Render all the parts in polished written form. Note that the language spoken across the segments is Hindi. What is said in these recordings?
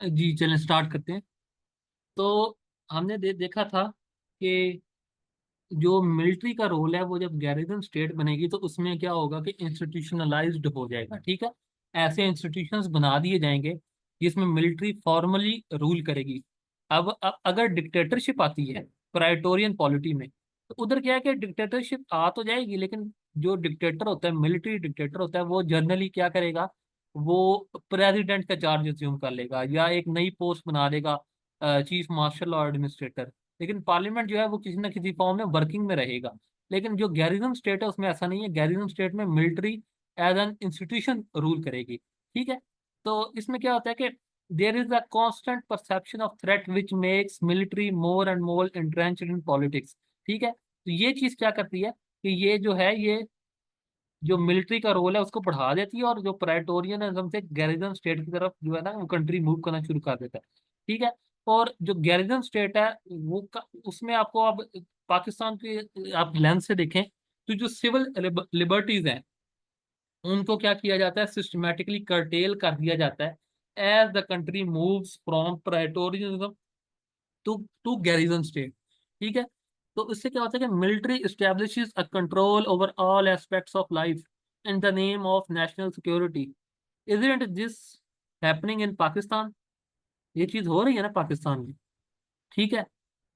जी चलें स्टार्ट करते हैं। तो हमने देखा था कि जो मिलिट्री का रोल है वो जब गैरिजन स्टेट बनेगी तो उसमें क्या होगा कि इंस्टीट्यूशनलाइज्ड हो जाएगा। ठीक है, ऐसे इंस्टीट्यूशंस बना दिए जाएंगे जिसमें मिलिट्री फॉर्मली रूल करेगी। अब अगर डिक्टेटरशिप आती है प्राइटोरियन पॉलिटी में, तो उधर क्या है कि डिक्टेटरशिप आ तो जाएगी, लेकिन जो डिक्टेटर होता है, मिलिट्री डिक्टेटर होता है, वो जनरली क्या करेगा, वो प्रेसिडेंट का चार्ज अज्यूम कर लेगा या एक नई पोस्ट बना देगा, चीफ मार्शल और एडमिनिस्ट्रेटर। लेकिन पार्लियामेंट जो है वो किसी ना किसी फॉर्म में वर्किंग में रहेगा। लेकिन जो गैरिजन स्टेट है उसमें ऐसा नहीं है। गैरिजन स्टेट में military as an institution rule करेगी। ठीक है, तो इसमें क्या होता है कि there is a constant perception of threat which makes military more and more entrenched in politics. ठीक है, तो ये चीज क्या करती है कि ये जो है, ये जो मिलिट्री का रोल है उसको बढ़ा देती है, और जो प्राइटोरियनिज्म से गैरिजन स्टेट की तरफ जो है ना वो कंट्री मूव करना शुरू कर देता है। ठीक है, और जो गैरिजन स्टेट है उसमें आपको अब पाकिस्तान के आप लेंस से देखें तो जो सिविल लिबर्टीज हैं उनको क्या किया जाता है, सिस्टमेटिकली कर्टेल कर दिया जाता है as the country moves from praetorianism to to garrison state. ठीक है, तो इससे क्या होता है कि military establishes a control over all aspects of life in the name of national security. Isn't this happening in Pakistan? ये चीज हो रही है ना पाकिस्तान में। ठीक है,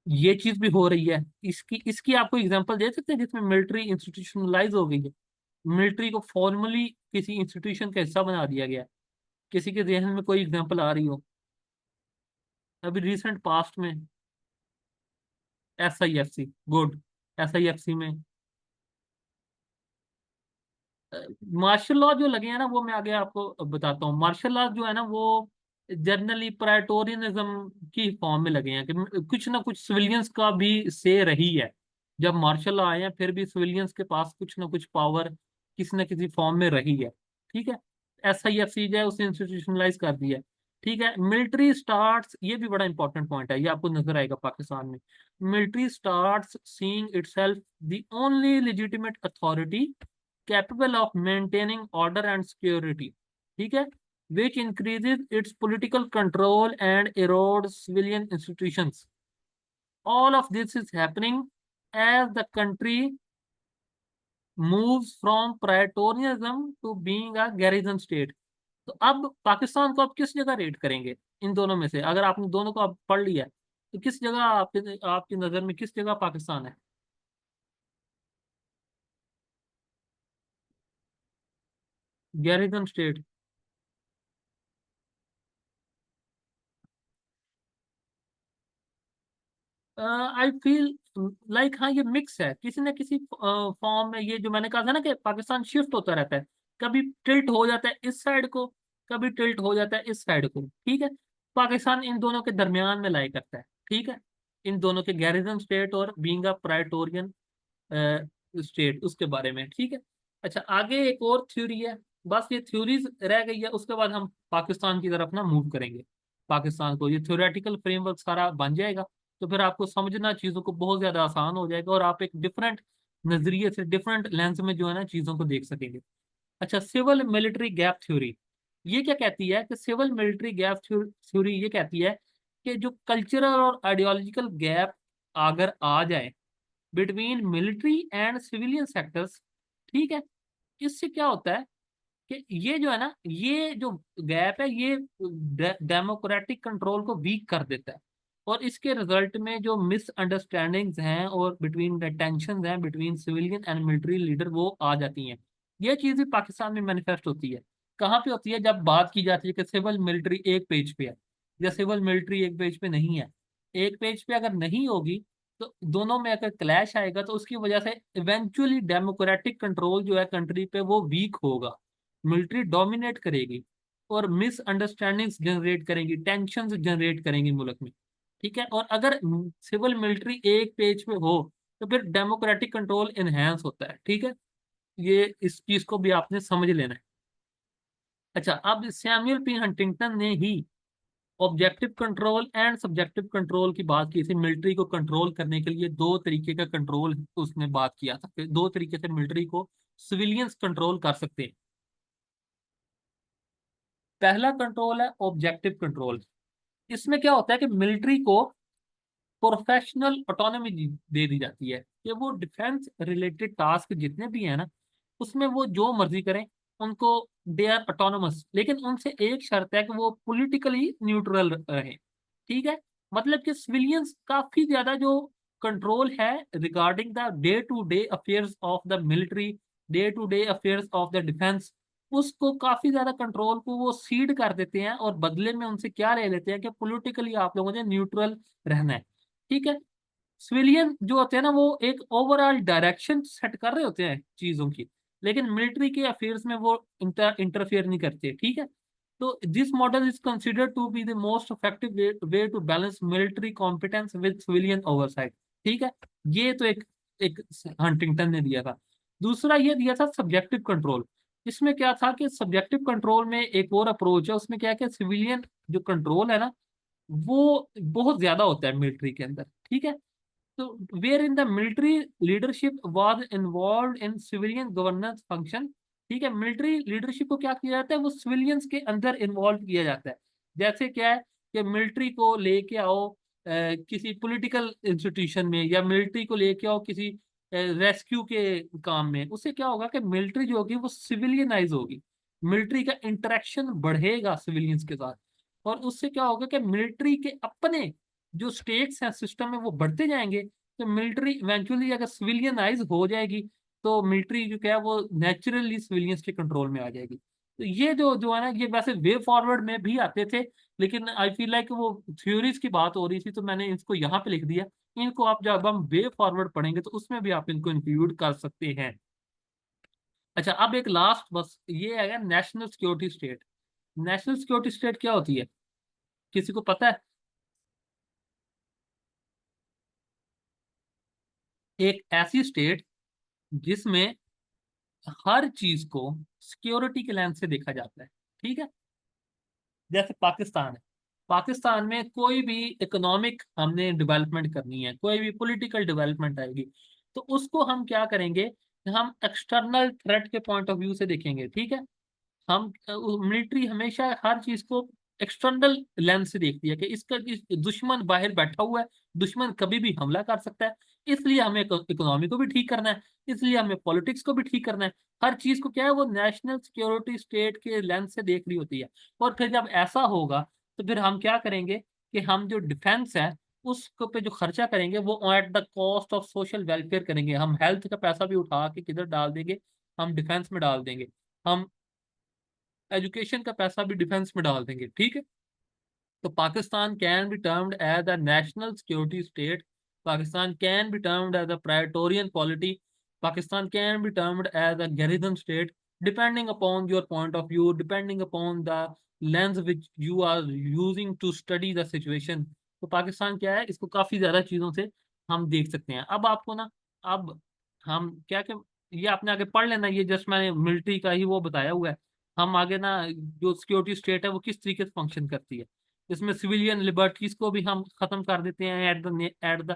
ये चीज भी हो रही है। इसकी इसकी आपको एग्जांपल दे सकते हैं जिसमें मिलिट्री इंस्टीट्यूशनलाइज हो गई है, मिलिट्री को फॉर्मली किसी इंस्टीट्यूशन का हिस्सा बना दिया गया है। किसी के जहन में कोई एग्जांपल आ रही हो अभी रिसेंट पास्ट में? SIFC, good. SIFC में मार्शल लॉ जो लगे हैं ना, वो मैं आगे आपको बताता हूँ। मार्शल लॉ जो है ना वो जनरली प्राइटोरियनिज्म की फॉर्म में लगे हैं कि कुछ ना कुछ सिविलियंस का भी से रही है। जब मार्शल लॉ आए हैं फिर भी सिविलियंस के पास कुछ ना कुछ पावर किसी न किसी फॉर्म में रही है। ठीक है, SIFC जो है उसे इंस्टीट्यूशनलाइज कर दिया है। ठीक है, मिलिट्री स्टार्ट्स, ये भी बड़ा इंपॉर्टेंट पॉइंट है, ये आपको नजर आएगा पाकिस्तान में। Military starts seeing itself the only legitimate authority capable of maintaining order and security. ठीक है, which increases its political control and erodes civilian institutions. All of this is happening as the country moves from praetorianism to being a garrison state. तो अब पाकिस्तान को आप किस जगह रेट करेंगे इन दोनों में से? अगर आपने दोनों को आप पढ़ लिया है, तो किस जगह आपके आपकी नजर में किस जगह पाकिस्तान है? Garrison state. I feel like हाँ ये मिक्स है, किसी न किसी फॉर्म में। ये जो मैंने कहा था ना कि पाकिस्तान शिफ्ट होता रहता है, कभी टिल्ट हो जाता है इस साइड को, कभी टिल्ट हो जाता है इस साइड को। ठीक है, पाकिस्तान इन दोनों के दरमियान में लाई करता है। ठीक है, इन दोनों के, गैरिजन स्टेट और बीइंग अ प्राइटोरियन स्टेट, उसके बारे में। ठीक है, अच्छा आगे एक और थ्योरी है। बस ये थ्योरीज रह गई है, उसके बाद हम पाकिस्तान की तरफ ना मूव करेंगे। पाकिस्तान को ये थ्योरेटिकल फ्रेमवर्क सारा बन जाएगा, तो फिर आपको समझना चीज़ों को बहुत ज़्यादा आसान हो जाएगा और आप एक डिफरेंट नजरिए से, डिफरेंट लेंस में जो है ना चीज़ों को देख सकेंगे। अच्छा, सिविल मिलिट्री गैप थ्योरी ये क्या कहती है कि सिविल मिलिट्री गैप थ्योरी ये कहती है कि जो कल्चरल और आइडियोलॉजिकल गैप अगर आ जाए between military and civilian sectors, ठीक है, इससे क्या होता है कि ये जो है ना, ये जो गैप है ये डेमोक्रेटिक कंट्रोल को वीक कर देता है, और इसके रिजल्ट में जो मिसअंडरस्टैंडिंग्स हैं और बिटवीन टेंशन हैं between civilian and military leader वो आ जाती हैं। ये चीज़ भी पाकिस्तान में मैनिफेस्ट होती है। कहाँ पे होती है? जब बात की जाती है कि सिविल मिलिट्री एक पेज पे है या सिविल मिलिट्री एक पेज पे नहीं है। एक पेज पे अगर नहीं होगी तो दोनों में अगर क्लैश आएगा तो उसकी वजह से इवेंचुअली डेमोक्रेटिक कंट्रोल जो है कंट्री पे वो वीक होगा, मिलिट्री डोमिनेट करेगी और मिसअंडरस्टैंडिंग्स जनरेट करेंगी, टेंशन जनरेट करेंगी मुल्क में। ठीक है, और अगर सिविल मिलिट्री एक पेज पे हो तो फिर डेमोक्रेटिक कंट्रोल इनहेंस होता है। ठीक है, ये इस चीज को भी आपने समझ लेना है। अच्छा, अब सैमुअल पी हंटिंगटन ने ही objective control and subjective control की बात की थी। मिलिट्री को कंट्रोल करने के लिए दो तरीके का कंट्रोल उसने बात किया था कि दो तरीके से मिलिट्री को सिविलियंस कंट्रोल कर सकते हैं। पहला कंट्रोल है ऑब्जेक्टिव कंट्रोल। इसमें क्या होता है कि मिलिट्री को प्रोफेशनल ऑटोनॉमी दे दी जाती है कि वो डिफेंस रिलेटेड टास्क जितने भी हैं ना, उसमें वो जो मर्जी करें, उनको दे आर ऑटोनोमस, लेकिन उनसे एक शर्त है कि वो पॉलिटिकली न्यूट्रल रहे। ठीक है, मतलब कि सिविलियंस काफी ज्यादा जो कंट्रोल है regarding the day to day affairs of the military, day to day affairs of the defence, उसको काफी ज्यादा कंट्रोल को वो सीड कर देते हैं, और बदले में उनसे क्या ले लेते हैं कि पॉलिटिकली आप लोगों ने न्यूट्रल रहना है। ठीक है, सिविलियन जो होते हैं ना, वो एक ओवरऑल डायरेक्शन सेट कर रहे होते हैं चीजों की, लेकिन मिलिट्री के अफेयर्स में वो इंटरफेयर नहीं करते। ठीक है, तो this model is considered to be the most effective way to balance military competence with civilian oversight. ठीक है, ये तो एक एक हंटिंगटन ने दिया था। दूसरा ये दिया था सब्जेक्टिव कंट्रोल। इसमें क्या था कि सब्जेक्टिव कंट्रोल में एक और अप्रोच है, उसमें क्या है कि सिविलियन जो कंट्रोल है ना, वो बहुत ज्यादा होता है मिलिट्री के अंदर। ठीक है, तो where in the military leadership was involve in civilian governance function. ठीक है, मिलिट्री लीडरशिप को क्या किया जाता है, वो सिविलियंस के अंदर इन्वॉल्व किया जाता है। जैसे क्या है कि मिलिट्री को लेके आओ किसी पॉलिटिकल इंस्टीट्यूशन में, या मिलिट्री को लेके आओ किसी रेस्क्यू के काम में, उससे क्या होगा कि मिलिट्री जो होगी वो सिविलियनाइज होगी, मिलिट्री का इंटरेक्शन बढ़ेगा सिविलियंस के साथ, और उससे क्या होगा कि मिलिट्री के अपने जो स्टेट्स हैं सिस्टम में वो बढ़ते जाएंगे। तो मिलिट्री इवेंचुअली अगर सिविलियनाइज हो जाएगी, तो मिलिट्री जो क्या है वो नेचुरली सिविलियंस के कंट्रोल में आ जाएगी। तो ये जो जो है ना, ये वैसे वे फॉरवर्ड में भी आते थे, लेकिन आई फील लाइक वो थ्योरीज की बात हो रही थी, तो मैंने इसको यहाँ पे लिख दिया। इनको आप जब हम वे फॉरवर्ड पढ़ेंगे तो उसमें भी आप इनको इंक्लूड कर सकते हैं। अच्छा, अब एक लास्ट बस ये है national security state. National security state क्या होती है, किसी को पता है? एक ऐसी स्टेट जिसमें हर चीज को सिक्योरिटी के लेंस से देखा जाता है। ठीक है, जैसे पाकिस्तान है, पाकिस्तान में कोई भी इकोनॉमिक हमने डेवलपमेंट करनी है, कोई भी पॉलिटिकल डेवलपमेंट आएगी, तो उसको हम क्या करेंगे, हम एक्सटर्नल थ्रेट के पॉइंट ऑफ व्यू से देखेंगे। ठीक है, हम मिलिट्री हमेशा हर चीज को एक्सटर्नल लेंस से देखती है कि इस दुश्मन बाहर बैठा हुआ है, दुश्मन कभी भी हमला कर सकता है, इसलिए हमें इकोनॉमी को भी ठीक करना है, इसलिए हमें पॉलिटिक्स को भी ठीक करना है। हर चीज को क्या है वो नेशनल सिक्योरिटी स्टेट के लेंस से देख रही होती है। और फिर जब ऐसा होगा, तो फिर हम क्या करेंगे कि हम जो डिफेंस है उसको पे जो खर्चा करेंगे वो at the cost of social welfare करेंगे। हम हेल्थ का पैसा भी उठा के किधर डाल देंगे, हम डिफेंस में डाल देंगे। हम एजुकेशन का पैसा भी डिफेंस में डाल देंगे। ठीक है, तो Pakistan can be termed as a national security state, Pakistan can be termed as a praetorian polity, Pakistan can be termed as a garrison state, depending upon your point of view, depending upon the lens which you are using to study the situation. तो पाकिस्तान क्या है, इसको काफी ज्यादा चीजों से हम देख सकते हैं। अब आपको ना, अब हम क्या क्या, ये आपने आगे पढ़ लेना, ये जस्ट मैंने मिलिट्री का ही वो बताया हुआ है। हम आगे ना, जो सिक्योरिटी स्टेट है वो किस तरीके से फंक्शन करती है, इसमें सिविलियन लिबर्टीज को भी हम खत्म कर देते हैं at the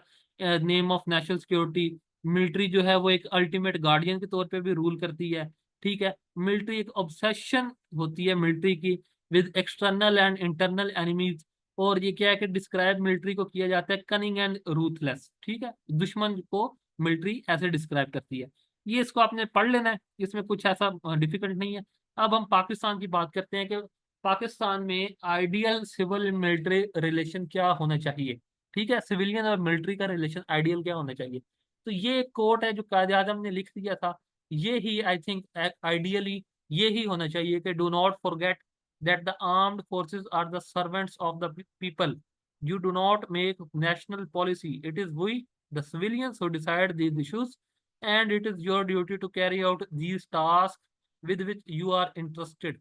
name of national security. Military जो है वो एक अल्टीमेट गार्डियन के तौर पे भी रूल करती है। ठीक है, मिलिट्री एक ऑब्सेशन होती है मिलिट्री की with external and internal enemies. और ये क्या है कि डिस्क्राइब मिलिट्री को किया जाता है कनिंग एंड रूथलेस। ठीक है, दुश्मन को मिलिट्री ऐसे डिस्क्राइब करती है। ये इसको आपने पढ़ लेना है, इसमें कुछ ऐसा डिफिकल्ट नहीं है। अब हम पाकिस्तान की बात करते हैं कि पाकिस्तान में आइडियल सिविल मिलिट्री रिलेशन क्या होना चाहिए। ठीक है, सिविलियन और मिलिट्री का रिलेशन आइडियल क्या होना चाहिए। तो ये एक कोट है जो कायद आजम ने लिख दिया था, ये ही आई थिंक आइडियली ये ही होना चाहिए कि do not forget that the armed forces are the servants of the people, you do not make national policy, it is we the civilians who decide these issues, and it is your duty to carry out these task with which you are interested.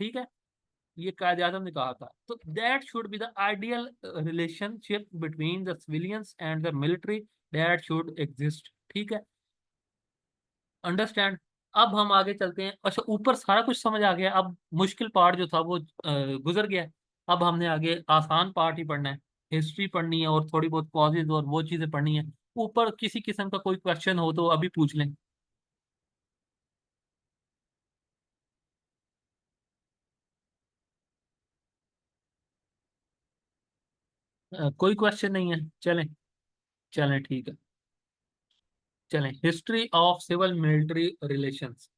ठीक है, ये कायद आजम ने कहा था। तो that should be the ideal relationship between the civilians and the military, that should exist. ठीक है, अंडरस्टैंड। अब हम आगे चलते हैं। अच्छा, ऊपर सारा कुछ समझ आ गया, अब मुश्किल पार्ट जो था वो गुजर गया है। अब हमने आगे आसान पार्ट ही पढ़ना है, हिस्ट्री पढ़नी है और थोड़ी बहुत कॉजेज और वो चीजें पढ़नी है। ऊपर किसी किस्म का कोई क्वेश्चन हो तो अभी पूछ लें। कोई क्वेश्चन नहीं है, चलें। चलें ठीक है। चलें, history of civil military relations.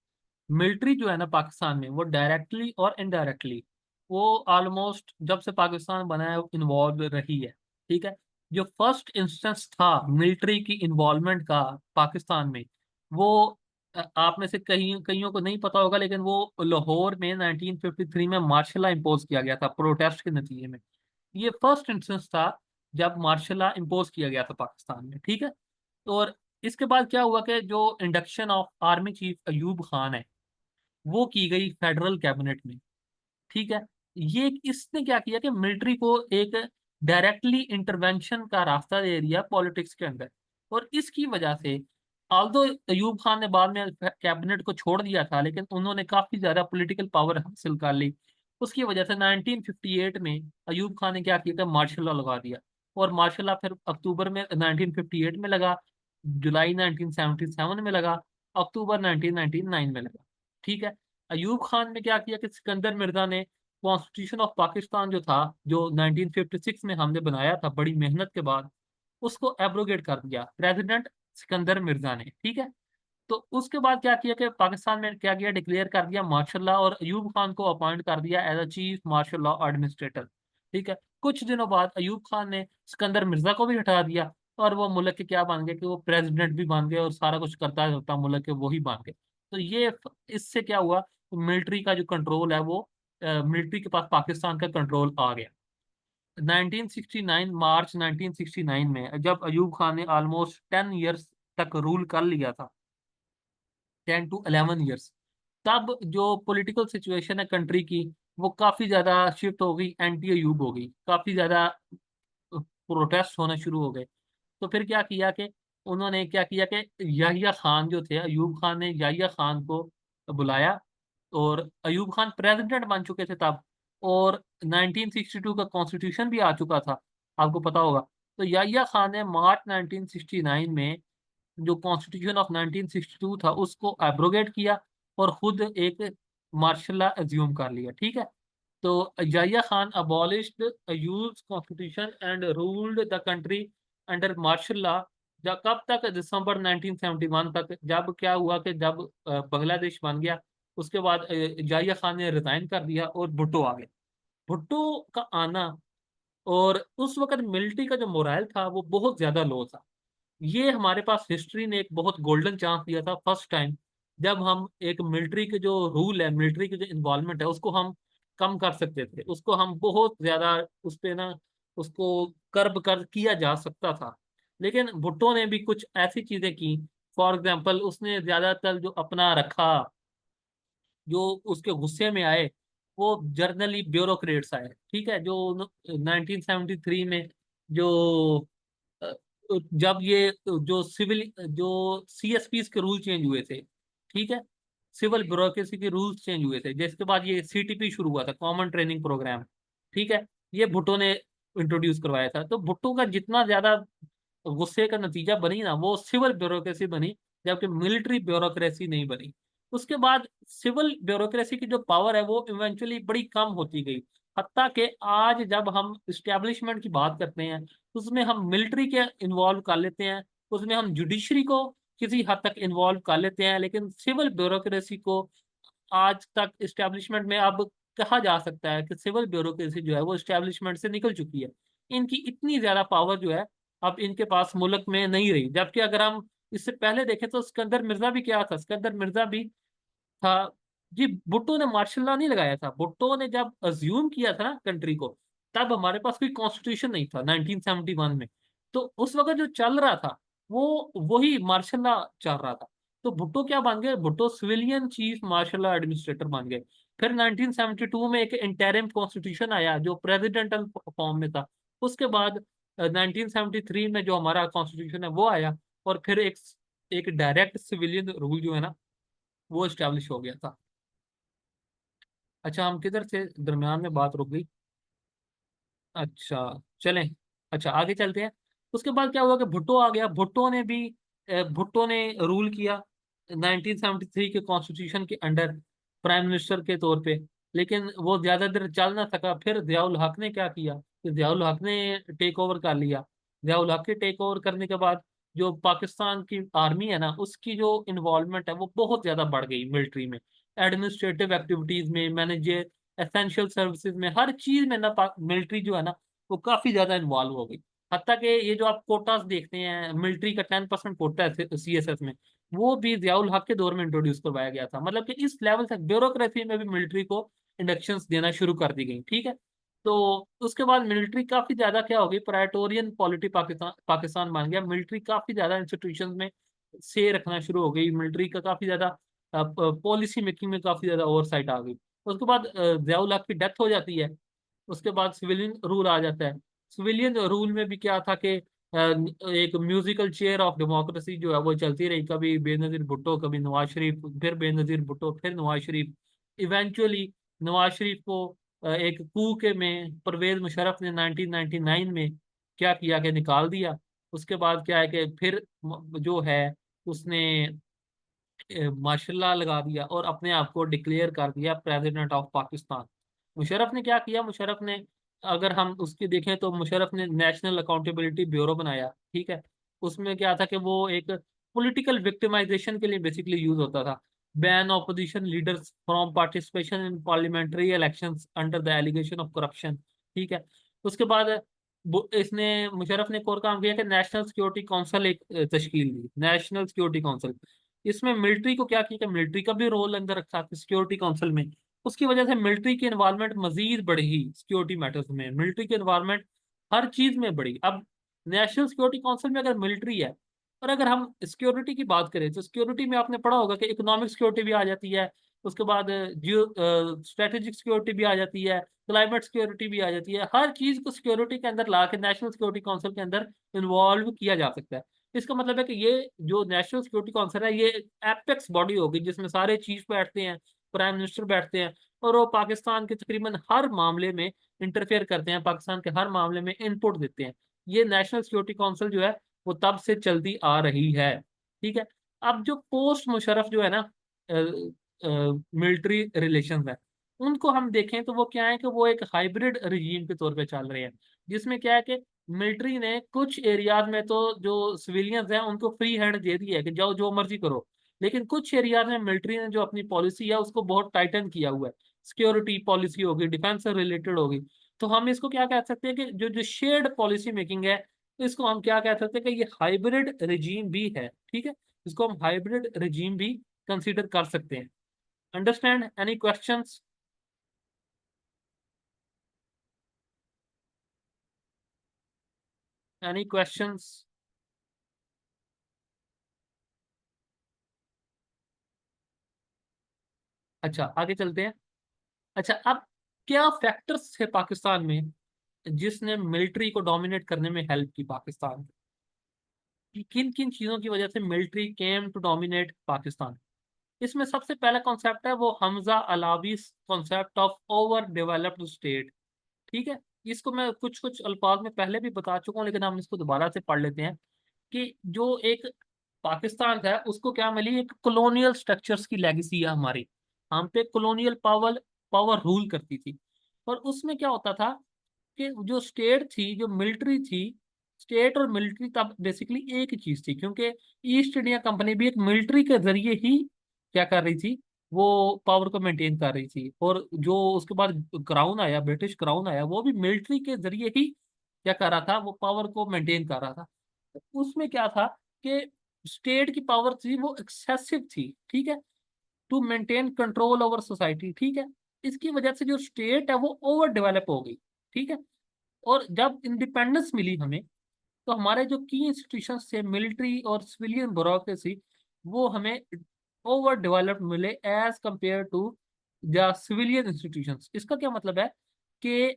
Military जो है ना पाकिस्तान में, वो डायरेक्टली और इनडायरेक्टली, वो ऑलमोस्ट जब से पाकिस्तान बना है इन्वॉल्व रही है। ठीक है। जो फर्स्ट इंस्टेंस था मिलिट्री की इन्वॉल्वमेंट का पाकिस्तान में, वो आप में से कईयों को नहीं पता होगा, लेकिन वो लाहौर में 1953 में मार्शल लॉ इम्पोज किया गया था प्रोटेस्ट के नतीजे में। ये फर्स्ट इंस्टेंस था जब मार्शल लॉ इम्पोज किया गया था पाकिस्तान में। ठीक है। और इसके बाद क्या हुआ कि जो induction of army chief Ayub Khan है, वो की गई फेडरल कैबिनेट में। ठीक है। ये इसने क्या किया कि मिलिट्री को एक डायरेक्टली इंटरवेंशन का रास्ता दे दिया पॉलिटिक्स के अंदर। और इसकी वजह से, ऑल्दो अयूब खान ने बाद में कैबिनेट को छोड़ दिया था, लेकिन उन्होंने काफी ज्यादा पॉलिटिकल पावर हासिल कर ली। उसकी वजह से 1958 में अयूब खान ने क्या किया था, मार्शल लॉ लगा दिया। और मार्शल लॉ फिर अक्टूबर में 1958 में लगा, जुलाई 1977 में लगा, अक्टूबर 1999 में लगा। ठीक है। अयूब खान ने क्या किया कि सिकंदर मिर्जा ने कॉन्स्टिट्यूशन ऑफ पाकिस्तान जो था, जो 1956 में हमने बनाया था बड़ी मेहनत के बाद, उसको एब्रोगेट कर दिया प्रेसिडेंट सिकंदर मिर्जा ने। ठीक है। तो उसके बाद क्या किया कि पाकिस्तान में क्या किया, डिक्लेयर कर दिया मार्शल लॉ, और अयूब खान को अपॉइंट कर दिया as a chief martial law administrator. ठीक है। कुछ दिनों बाद अयूब खान ने सिकंदर मिर्जा को भी हटा दिया, और वो मुल्क के क्या बन गए कि वो प्रेसिडेंट भी बन गए, और सारा कुछ करता रहता मुल्क के वही बन गए। तो ये इससे क्या हुआ, मिलिट्री का जो कंट्रोल है वो, मिलिट्री के पास पाकिस्तान का कंट्रोल आ गया। 1969, मार्च 1969 में जब अयूब खान ने ऑलमोस्ट 10 ईयर्स तक रूल कर लिया था, 10 to 11 ईयर्स, तब जो पॉलिटिकल सिचुएशन है कंट्री की, वो काफी ज्यादा शिफ्ट हो गई, एंटी अयूब हो गई, काफी ज्यादा प्रोटेस्ट होने शुरू हो गए। तो फिर क्या किया कि उन्होंने क्या किया कि याहिया खान जो थे, अयूब खान ने याहिया खान को बुलाया। और अयूब खान प्रेसिडेंट बन चुके थे तब, और 1962 का कॉन्स्टिट्यूशन भी आ चुका था, आपको पता होगा। तो याहिया खान ने मार्च 1969 में जो कॉन्स्टिट्यूशन ऑफ 1962 था उसको एब्रोगेट किया, और खुद एक मार्शल लॉ एज्यूम कर लिया। ठीक है। तो Yahya Khan abolished use constitution and ruled the country under martial law. जब कब तक, दिसंबर 1971 तक, जब क्या हुआ कि जब बांग्लादेश बन गया, उसके बाद याहिया खान ने रिजाइन कर दिया और भुट्टो आ गए। भुट्टो का आना, और उस वक्त मिलिट्री का जो मोराल था वो बहुत ज्यादा लो था। ये हमारे पास हिस्ट्री ने एक बहुत गोल्डन चांस दिया था फर्स्ट टाइम, जब हम एक मिलिट्री के जो रूल है, मिलिट्री की जो इन्वॉल्वमेंट है, उसको हम कम कर सकते थे, उसको हम बहुत ज्यादा उस पे ना, उसको कर्ब कर किया जा सकता था। लेकिन भुट्टो ने भी कुछ ऐसी चीजें की। फॉर एग्जाम्पल, उसने ज्यादातर जो अपना रखा, जो उसके गुस्से में आए, वो जर्नली ब्यूरोक्रेट्स आए। ठीक है। जो 1973 में जो अ, जब ये जो सिविल जो सीएसपी के रूल चेंज हुए थे। ठीक है। सिविल ब्यूरोक्रेसी के रूल्स चेंज हुए थे, जिसके बाद ये सीटीपी शुरू हुआ था, कॉमन ट्रेनिंग प्रोग्राम। ठीक है। ये भुट्टो ने इंट्रोड्यूस करवाया था। तो भुट्टो का जितना ज्यादा गुस्से का नतीजा बनी ना, वो सिविल ब्यूरोक्रेसी बनी, जबकि मिलिट्री ब्यूरोक्रेसी नहीं बनी। उसके बाद सिविल ब्यूरोक्रेसी की जो पावर है वो इवेंचुअली बड़ी कम होती गई। हत्ता कि आज जब हम इस्टेब्लिशमेंट की बात करते हैं, उसमें हम मिलिट्री के इन्वॉल्व कर लेते हैं, उसमें हम जुडिशरी को किसी हद तक इन्वॉल्व कर लेते हैं, लेकिन सिविल ब्यूरोक्रेसी को आज तक इस्टेब्लिशमेंट में, अब कहा जा सकता है कि सिविल ब्यूरोक्रेसी जो है वो इस्टेब्लिशमेंट से निकल चुकी है। इनकी इतनी ज्यादा पावर जो है अब इनके पास मुल्क में नहीं रही। जबकि अगर हम इससे पहले देखें तो सिकंदर मिर्जा भी क्या था, सिकंदर मिर्जा भी था। जी, भुट्टो ने मार्शल लॉ नहीं लगाया था। भुट्टो ने जब अज्यूम किया था ना कंट्री को, तब हमारे पास कोई कॉन्स्टिट्यूशन नहीं था 1971 में। तो उस वक्त जो चल रहा था, वो वही मार्शल लॉ चल रहा था। तो भुट्टो क्या बन गए, Bhutto civilian chief martial law administrator बन गए। फिर 1972 में एक इंटरिम कॉन्स्टिट्यूशन आया जो प्रेसिडेंटल फॉर्म में था। उसके बाद 1973 में जो हमारा कॉन्स्टिट्यूशन है वो आया, और फिर एक एक डायरेक्ट सिविलियन रूल जो है ना, वो इस्टेब्लिश हो गया था। अच्छा, हम किधर से दरमियान में बात रुक गई। अच्छा, चलें। अच्छा, आगे चलते हैं। उसके बाद क्या हुआ कि भुट्टो आ गया। भुट्टो ने रूल किया 1973 के कॉन्स्टिट्यूशन के अंडर, प्राइम मिनिस्टर के तौर पे। लेकिन वो ज्यादा देर चल ना सका। फिर जियाउल हक ने क्या किया, तो ज़ियाउल हक ने टेक ओवर कर लिया। ज़ियाउल हक के टेक ओवर करने के बाद जो पाकिस्तान की आर्मी है ना, उसकी जो इन्वॉल्वमेंट है वो बहुत ज़्यादा बढ़ गई मिलिट्री में, एडमिनिस्ट्रेटिव एक्टिविटीज़ में, मैनेजर एसेंशियल सर्विसेज में, हर चीज़ में ना मिलिट्री जो है ना वो काफ़ी ज़्यादा इन्वॉल्व हो गई। हत्ता कि ये जो आप कोटास देखते हैं, मिलिट्री का 10% कोटा है सीएसएस में, वो भी ज़ियाउल हक के दौर में इंट्रोड्यूस करवाया गया था। मतलब कि इस लेवल तक ब्यूरोक्रेसी में भी मिलिट्री को इंडक्शंस देना शुरू कर दी गई। ठीक है। तो उसके बाद मिलिट्री काफी ज्यादा क्या हो गई, प्राइटोरियन पॉलिटी पाकिस्तान पाकिस्तान बन गया। मिलिट्री काफी ज्यादा इंस्टीट्यूशन में से रखना शुरू हो गई, मिलिट्री का काफी ज्यादा पॉलिसी मेकिंग में काफी ज्यादा ओवरसाइट आ गई। उसके बाद ज़ियाउल हक की डेथ हो जाती है। उसके बाद सिविलियन रूल आ जाता है। सिविलियन रूल में भी क्या था कि एक म्यूजिकल चेयर ऑफ डेमोक्रेसी जो है वो चलती रही, कभी बेनजीर भुट्टो, कभी नवाज शरीफ, फिर बेनजीर भुट्टो, फिर नवाज शरीफ। इवेंचुअली नवाज शरीफ को एक कू के में परवेज मुशर्रफ ने 1999 में क्या किया कि निकाल दिया। उसके बाद क्या है कि फिर जो है उसने माशाल्लाह लगा दिया और अपने आप को डिक्लेयर कर दिया प्रेसिडेंट ऑफ पाकिस्तान। मुशर्रफ ने क्या किया, मुशर्रफ ने, अगर हम उसकी देखें तो मुशर्रफ ने नेशनल अकाउंटेबिलिटी ब्यूरो बनाया। ठीक है। उसमें क्या था कि वो एक पॉलिटिकल विक्टिमाइजेशन के लिए बेसिकली यूज होता था। Ban opposition leaders from participation in parliamentary elections under the allegation of corruption. ठीक है। उसके बाद इसने, मुशर्रफ ने एक और काम किया कि नेशनल सिक्योरिटी काउंसिल एक तश्कील दी, नेशनल सिक्योरिटी काउंसिल। इसमें मिलिट्री को क्या किया कि मिलिट्री का भी रोल अंदर रखा सिक्योरिटी काउंसिल में। उसकी वजह से मिलिट्री की इन्वॉल्वमेंट मजीद बढ़ी सिक्योरिटी मैटर्स में, मिलिट्री की इन्वॉल्वमेंट हर चीज में बढ़ी। अब नेशनल सिक्योरिटी काउंसिल में अगर मिलिट्री है, और अगर हम सिक्योरिटी की बात करें तो सिक्योरिटी में आपने पढ़ा होगा कि इकोनॉमिक सिक्योरिटी भी आ जाती है, उसके बाद जियो स्ट्रेटेजिक सिक्योरिटी भी आ जाती है, क्लाइमेट सिक्योरिटी भी आ जाती है। हर चीज को सिक्योरिटी के अंदर ला के नेशनल सिक्योरिटी काउंसिल के अंदर इन्वॉल्व किया जा सकता है। इसका मतलब है कि ये जो नेशनल सिक्योरिटी काउंसिल है, ये एपेक्स बॉडी होगी जिसमें सारे चीफ बैठते हैं, प्राइम मिनिस्टर बैठते हैं, और वो पाकिस्तान के तकरीबन हर मामले में इंटरफेयर करते हैं, पाकिस्तान के हर मामले में इनपुट देते हैं। ये नेशनल सिक्योरिटी काउंसिल जो है वो तब से चलती आ रही है। ठीक है। अब जो पोस्ट मुशर्रफ जो है ना मिलिट्री रिलेशंस है, उनको हम देखें तो वो क्या है कि वो एक हाइब्रिड रिजीम के तौर पे चल रहे हैं, जिसमें क्या है कि मिलिट्री ने कुछ एरियाज में तो जो सिविलियंस हैं उनको फ्री हैंड दे दी है कि जाओ जो मर्जी करो, लेकिन कुछ एरियाज में मिलिट्री ने जो अपनी पॉलिसी है उसको बहुत टाइटन किया हुआ है। सिक्योरिटी पॉलिसी होगी, डिफेंस से रिलेटेड होगी, तो हम इसको क्या कह सकते हैं कि जो जो शेयर्ड पॉलिसी मेकिंग है, इसको हम क्या कह सकते हैं कि ये हाइब्रिड रिजीम भी है। ठीक है। इसको हम हाइब्रिड रिजीम भी कंसीडर कर सकते हैं। Understand? Any questions? Any questions? अच्छा, आगे चलते हैं। अच्छा, अब क्या फैक्टर्स थे पाकिस्तान में जिसने मिलिट्री को डोमिनेट करने में हेल्प की पाकिस्तान की? किन किन चीजों की वजह से military came to dominate Pakistan? इसमें सबसे पहला कॉन्सेप्ट है वो Hamza Alavi concept of over developed state. ठीक है। इसको मैं कुछ कुछ अल्फाज में पहले भी बता चुका हूँ, लेकिन हम इसको दोबारा से पढ़ लेते हैं कि जो एक पाकिस्तान था उसको क्या मिली, एक कॉलोनियल स्ट्रक्चर्स की लेगेसी है हमारी। हम पे कॉलोनियल पावर पावर रूल करती थी। और उसमें क्या होता था कि जो स्टेट थी, जो मिलिट्री थी, स्टेट और मिलिट्री तब बेसिकली एक ही चीज थी, क्योंकि ईस्ट इंडिया कंपनी भी एक मिलिट्री के जरिए ही क्या कर रही थी, वो पावर को मेंटेन कर रही थी। और जो उसके बाद क्राउन आया, ब्रिटिश क्राउन आया, वो भी मिलिट्री के जरिए ही क्या कर रहा था, वो पावर को मेंटेन कर रहा था। तो उसमें क्या था कि स्टेट की पावर थी वो एक्सेसिव थी। ठीक है। To maintain control over society. ठीक है। इसकी वजह से जो स्टेट है वो ओवर डेवलप हो गई। ठीक है। और जब इंडिपेंडेंस मिली हमें, तो हमारे जो की इंस्टीट्यूशंस थे, मिलिट्री और सिविलियन ब्यूरोक्रेसी, वो हमें ओवर डेवलप्ड मिले as compare to the civilian institutions. इसका क्या मतलब है कि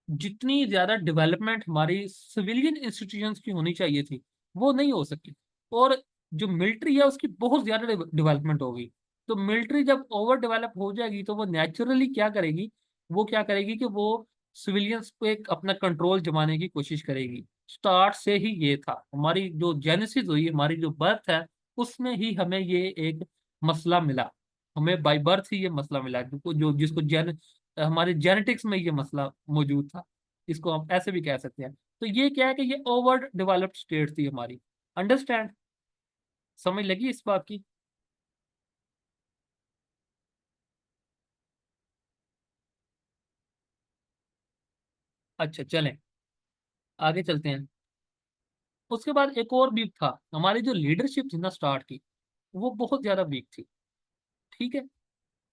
जितनी ज्यादा डेवलपमेंट हमारी सिविलियन इंस्टीट्यूशंस की होनी चाहिए थी, वो नहीं हो सकी। और जो मिलिट्री है उसकी बहुत ज्यादा डेवलपमेंट हो गई। तो मिलिट्री जब ओवर डेवलप हो जाएगी तो वो नेचुरली क्या करेगी, वो क्या करेगी कि वो सिविलियंस पे अपना कंट्रोल जमाने की कोशिश करेगी। स्टार्ट से ही ये था, हमारी जो जेनेसिस हुई, हमारी जो बर्थ है, उसमें ही हमें ये एक मसला मिला। हमें बाय बर्थ ही ये मसला मिला, जो जिसको हमारे जेनेटिक्स में ये मसला मौजूद था। इसको हम ऐसे भी कह सकते हैं। तो ये क्या है कि ये ओवर डेवलप्ड स्टेट थी हमारी। अंडरस्टैंड, समझ लगी इस बात की? अच्छा चलें, आगे चलते हैं। उसके बाद एक और वीक था, हमारी जो लीडरशिप थी ना स्टार्ट की, वो बहुत ज्यादा वीक थी। ठीक है।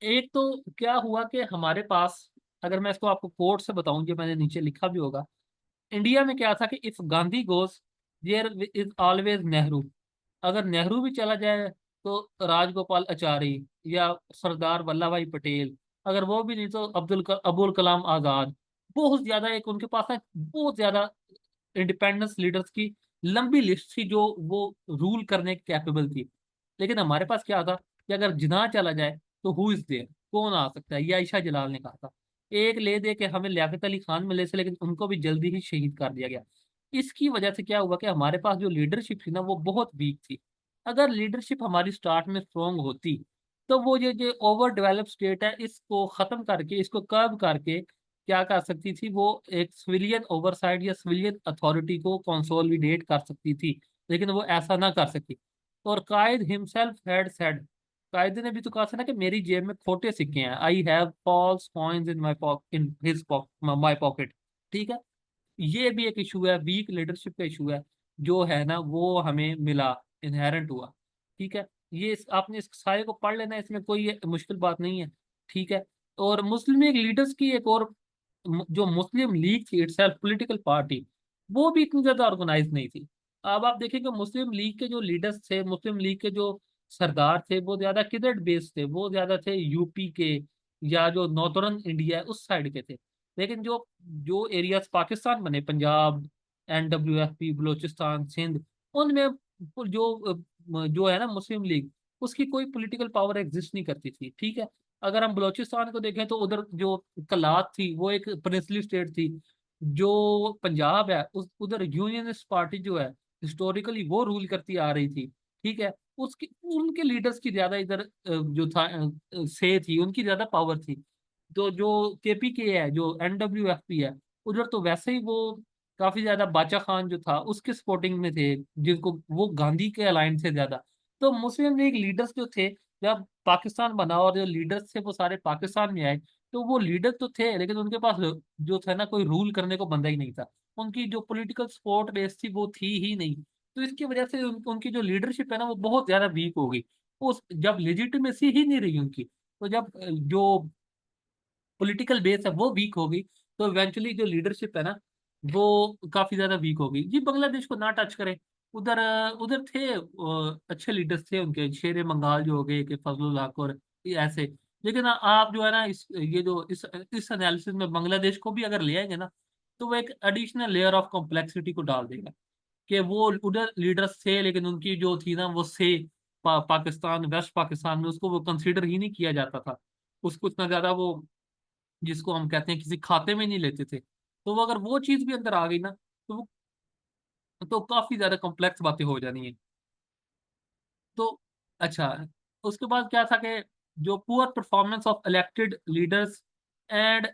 एक तो क्या हुआ कि हमारे पास, अगर मैं इसको आपको कोट से बताऊं, जो मैंने नीचे लिखा भी होगा, इंडिया में क्या था कि if Gandhi goes there is always Nehru. अगर नेहरू भी चला जाए तो राजगोपालाचारी या सरदार वल्लभ भाई पटेल, अगर वो भी नहीं तो अबुल कलाम आजाद। बहुत ज्यादा एक उनके पास ना बहुत ज्यादा इंडिपेंडेंस लीडर्स की लंबी लिस्ट थी जो वो रूल करने के कैपेबल थी। लेकिन हमारे पास क्या था कि अगर जिन्ना चला जाए तो हु इज देयर, कौन आ सकता है? ये आयशा जलाल ने कहा था। एक ले दे के हमें लियाकत अली खान मिले थे, लेकिन उनको भी जल्दी ही शहीद कर दिया गया। इसकी वजह से क्या हुआ कि हमारे पास जो लीडरशिप थी ना वो बहुत वीक थी। अगर लीडरशिप हमारी स्टार्ट में स्ट्रोंग होती तो वो जो ओवर डेवलप स्टेट है इसको खत्म करके, इसको कर्व करके क्या कर सकती थी, वो एक सिविलियन ओवरसाइट या सिविलियन अथॉरिटी को कंसोलिडेट कर सकती थी। लेकिन वो ऐसा ना कर सकी। और कायद हिमसेल्फ हैड सेड, कायद ने भी तो कहा था ना कि मेरी जेब में खोटे सिक्के हैं, I have false coins in my pocket, in his my pocket. ठीक है। ये भी एक इशू है, वीक लीडरशिप का इशू है, जो है ना वो हमें मिला, इनहेरेंट हुआ। ठीक है। आपने इस सारे को पढ़ लेना, इसमें कोई ये मुश्किल बात नहीं है। ठीक है। और मुस्लिम लीग लीडर्स की एक और, जो मुस्लिम लीग थी इटसेल्फ पॉलिटिकल पार्टी, वो भी इतनी ज्यादा ऑर्गेनाइज नहीं थी। अब आप देखेंगे मुस्लिम लीग के जो लीडर्स थे, मुस्लिम लीग के जो सरदार थे, वो ज्यादा किधर बेस्ड थे? वो ज्यादा थे यूपी के या जो नॉर्दर्न इंडिया है उस साइड के थे। लेकिन जो जो एरियाज पाकिस्तान बने, पंजाब, NWFP, बलूचिस्तान, सिंध, उनमें जो है ना मुस्लिम लीग, उसकी कोई पॉलिटिकल पावर एग्जिस्ट नहीं करती थी। ठीक है। अगर हम बलूचिस्तान को देखें तो उधर जो कलात थी वो एक प्रिंसली स्टेट थी। जो पंजाब है उस उधर यूनियनिस्ट पार्टी जो है हिस्टोरिकली वो रूल करती आ रही थी। ठीक है। उसकी उनके लीडर्स की ज्यादा इधर जो था से थी, उनकी ज्यादा पावर थी। तो जो KPK है, जो NWFP है, उधर तो वैसे ही वो काफी ज्यादा बाचा खान जो था उसके सपोर्टिंग में थे, जिनको वो गांधी के अलाइन से ज्यादा। तो मुस्लिम लीग लीडर्स जो थे, जब पाकिस्तान बना और जो लीडर्स थे वो सारे पाकिस्तान में आए, तो वो लीडर तो थे लेकिन उनके पास जो था ना कोई रूल करने को बंदा ही नहीं था। उनकी जो पॉलिटिकल सपोर्ट बेस थी वो थी ही नहीं। तो इसकी वजह से उनकी जो लीडरशिप है ना वो बहुत ज्यादा वीक हो गई। उस जब लेजिटिमेसी ही नहीं रही उनकी, तो जब जो पॉलिटिकल बेस है वो वीक हो गई, तो इवेंचुअली जो लीडरशिप है ना वो काफी ज्यादा वीक हो गई जी। बांग्लादेश को ना टच करें, उधर उधर थे अच्छे लीडर्स थे उनके, शेर बंगाल जो हो गए कि फजलुल हक और ये ऐसे। लेकिन आप जो है ना इस एनालिसिस में बांग्लादेश को भी अगर ले आएंगे ना, तो वो एक एडिशनल लेयर ऑफ कॉम्प्लेक्सिटी को डाल देगा। कि वो उधर लीडर्स थे लेकिन उनकी जो थी ना वो पाकिस्तान, वेस्ट पाकिस्तान में उसको वो कंसीडर ही नहीं किया जाता था। उसको इतना ज्यादा वो, जिसको हम कहते हैं, किसी खाते में नहीं लेते थे। तो वो अगर वो चीज भी अंदर आ गई ना, तो काफी ज्यादा कॉम्प्लेक्स बातें हो जानी है। तो अच्छा, उसके बाद क्या था कि जो poor performance of elected leaders and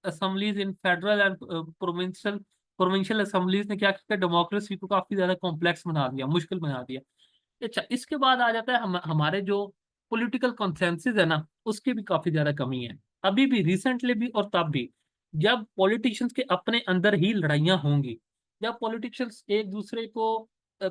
assemblies in federal and provincial provincial assemblies ने क्या किया, डेमोक्रेसी को काफी ज्यादा कॉम्प्लेक्स बना दिया, मुश्किल बना दिया। अच्छा, इसके बाद आ जाता है हमारे जो पॉलिटिकल कंसेंसस है ना उसकी भी काफी ज्यादा कमी है। अभी भी, रिसेंटली भी और तब भी, जब पॉलिटिशियंस के अपने अंदर ही लड़ाइयाँ होंगी, जब पॉलिटिशियंस एक दूसरे को अ,